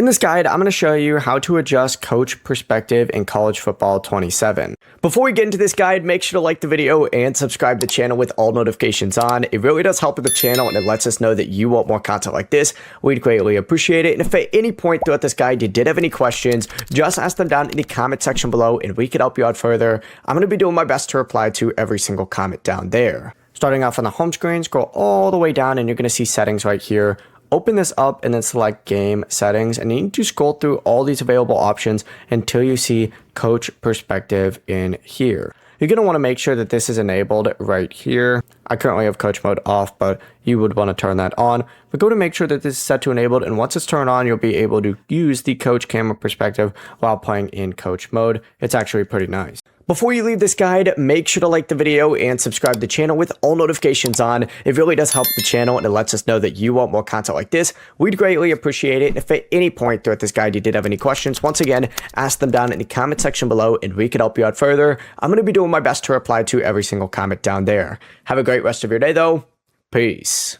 In this guide, I'm going to show you how to adjust Coach Perspective in College Football 27. Before we get into this guide, make sure to like the video and subscribe to the channel with all notifications on. It really does help with the channel and it lets us know that you want more content like this. We'd greatly appreciate it. And if at any point throughout this guide you did have any questions, just ask them down in the comment section below and we can help you out further. I'm going to be doing my best to reply to every single comment down there. Starting off on the home screen, scroll all the way down and you're going to see settings right here. Open this up and then select game settings, and you need to scroll through all these available options until you see Coach Perspective in here. You're going to want to make sure that this is enabled right here. I currently have coach mode off, but you would want to turn that on. But go to make sure that this is set to enabled, and once it's turned on, you'll be able to use the coach camera perspective while playing in coach mode. It's actually pretty nice. Before you leave this guide, make sure to like the video and subscribe to the channel with all notifications on. It really does help the channel and it lets us know that you want more content like this. We'd greatly appreciate it. And if at any point throughout this guide you did have any questions, once again, ask them down in the comment section below and we can help you out further. I'm going to be doing my best to reply to every single comment down there. Have a great rest of your day though. Peace.